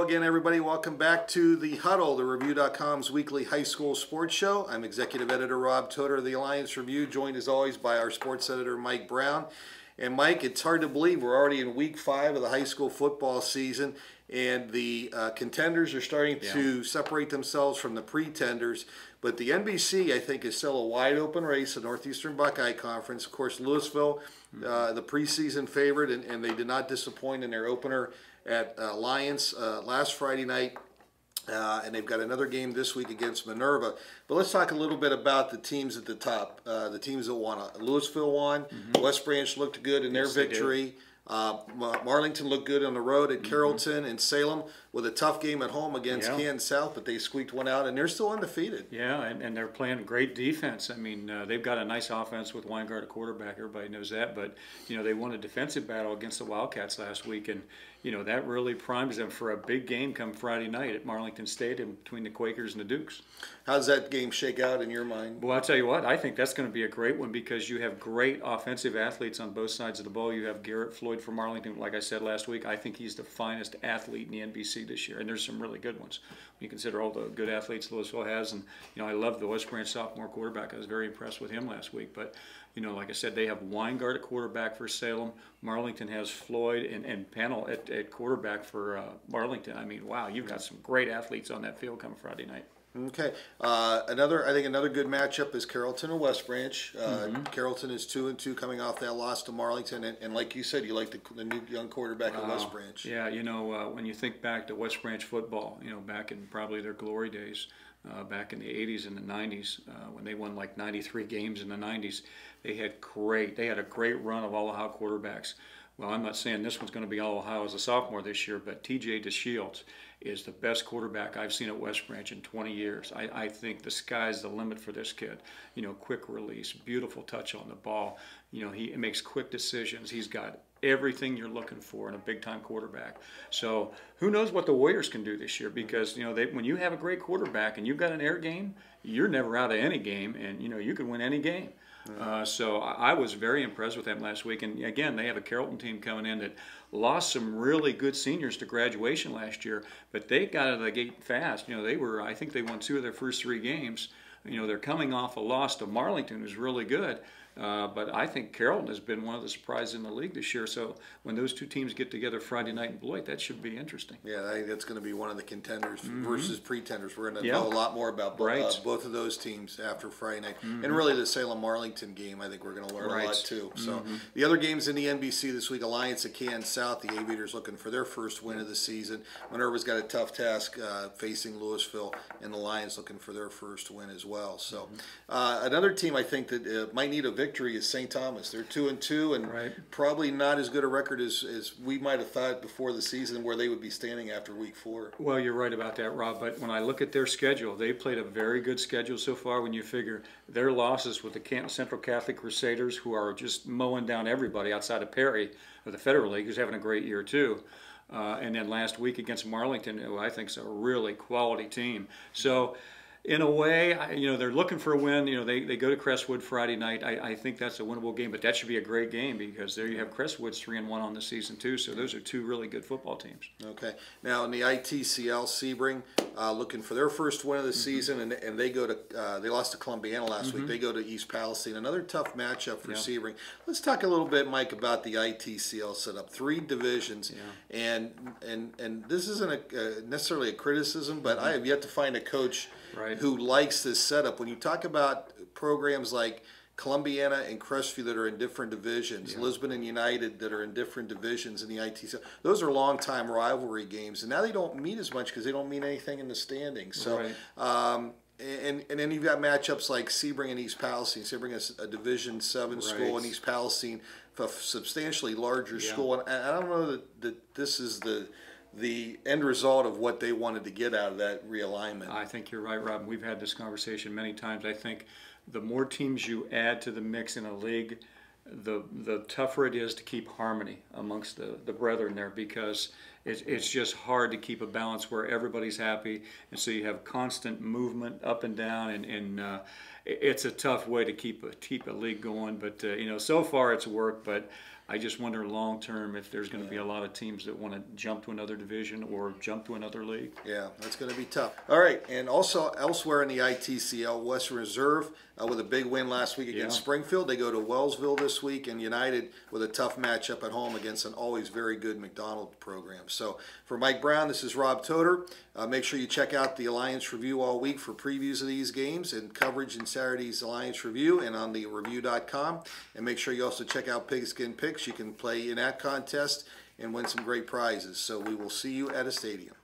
Hello again, everybody. Welcome back to the Huddle, the Review.com's weekly high school sports show. I'm Executive Editor Rob Toter of the Alliance Review, joined as always by our sports editor Mike Brown. And Mike, it's hard to believe we're already in week 5 of the high school football season, and the contenders are starting to separate themselves from the pretenders. But the NBC, I think, is still a wide open race, the Northeastern Buckeye Conference. Of course, Louisville, the preseason favorite, and they did not disappoint in their opener at Alliance last Friday night. And they've got another game this week against Minerva. But let's talk a little bit about the teams at the top, the teams that won. Louisville won. West Branch looked good in their victory. Marlington looked good on the road at Carrollton, and Salem with a tough game at home against Kansas South, but they squeaked one out, and they're still undefeated. Yeah, and they're playing great defense. I mean, they've got a nice offense with Weingart at quarterback. Everybody knows that. But, you know, they won a defensive battle against the Wildcats last week, and, you know, that really primes them for a big game come Friday night at Marlington Stadium between the Quakers and the Dukes. How's that game shake out in your mind? Well, I'll tell you what, I think that's going to be a great one because you have great offensive athletes on both sides of the ball. You have Garrett Floyd from Marlington, like I said last week. I think he's the finest athlete in the NBC this year, and there's some really good ones. When you consider all the good athletes Louisville has, and, you know, I love the West Branch sophomore quarterback. I was very impressed with him last week. But, you know, like I said, they have Weingart at quarterback for Salem. Marlington has Floyd and Pennell at quarterback for Marlington. I mean, wow, you've got some great athletes on that field come Friday night. Okay, I think another good matchup is Carrollton and West Branch. Carrollton is 2-2 coming off that loss to Marlington, and like you said, you like the new young quarterback at West Branch. Yeah, you know, when you think back to West Branch football, you know, back in probably their glory days, back in the 80s and the 90s, when they won like 93 games in the 90s, they had a great run of all Ohio quarterbacks. Well, I'm not saying this one's going to be all Ohio as a sophomore this year, but T.J. DeShields is the best quarterback I've seen at West Branch in 20 years. I think the sky's the limit for this kid. You know, quick release, beautiful touch on the ball. You know, he makes quick decisions. He's got everything you're looking for in a big-time quarterback. So who knows what the Warriors can do this year, because, you know, when you have a great quarterback and you've got an air game, you're never out of any game, and, you know, you can win any game. So I was very impressed with them last week. And again, they have a Carrollton team coming in that lost some really good seniors to graduation last year, but they got out of the gate fast. You know, I think they won 2 of their first 3 games. You know, they're coming off a loss to Marlington, who's really good. But I think Carrollton has been one of the surprises in the league this year. So when those two teams get together Friday night in Lloyd, that should be interesting. Yeah, I think that's going to be one of the contenders versus pretenders. We're going to know a lot more about both of those teams after Friday night. And really the Salem-Marlington game, I think we're going to learn a lot too. So the other games in the NBC this week, Alliance at Kansas South. The Aviators looking for their first win of the season. Minerva's got a tough task facing Louisville, and the Lions looking for their first win as well. So another team I think that might need a victory is St. Thomas. They're 2-2 and probably not as good a record as we might have thought before the season, where they would be standing after week 4. Well, you're right about that, Rob. But when I look at their schedule, they played a very good schedule so far. When you figure their losses with the Canton Central Catholic Crusaders, who are just mowing down everybody outside of Perry of the Federal League, who's having a great year too. And then last week against Marlington, who I think is a really quality team. So, in a way, you know, they're looking for a win. You know, they go to Crestwood Friday night. I think that's a winnable game, but that should be a great game because there you have Crestwood's 3-1 on the season too. So those are 2 really good football teams. Okay. Now in the ITCL, Sebring looking for their first win of the season, and they go to they lost to Columbiana last week. They go to East Palestine. Another tough matchup for Sebring. Let's talk a little bit, Mike, about the ITCL setup. 3 divisions, and this isn't necessarily a criticism, but I have yet to find a coach who likes this setup. When you talk about programs like Columbiana and Crestwood that are in different divisions, Lisbon and United that are in different divisions in the ITC, those are long-time rivalry games, and now they don't mean as much because they don't mean anything in the standings. So, and then you've got matchups like Sebring and East Palestine. Sebring is a Division 7 school, and East Palestine a substantially larger school. And I don't know that this is the end result of what they wanted to get out of that realignment. I think you're right, Rob. We've had this conversation many times. I think the more teams you add to the mix in a league, the tougher it is to keep harmony amongst the brethren there, because it's just hard to keep a balance where everybody's happy, and so you have constant movement up and down, and it's a tough way to keep a league going. But so far it's worked. But I just wonder long term if there's going to be a lot of teams that want to jump to another division or jump to another league. Yeah, that's going to be tough. All right, and also elsewhere in the ITCL, Western Reserve with a big win last week against Springfield. They go to Wellsville this week, and United with a tough matchup at home against an always very good McDonald program. So for Mike Brown, this is Rob Toter. Make sure you check out the Alliance Review all week for previews of these games and coverage in Saturday's Alliance Review and on the review.com. And make sure you also check out Pigskin Picks. You can play in that contest and win some great prizes. So we will see you at a stadium.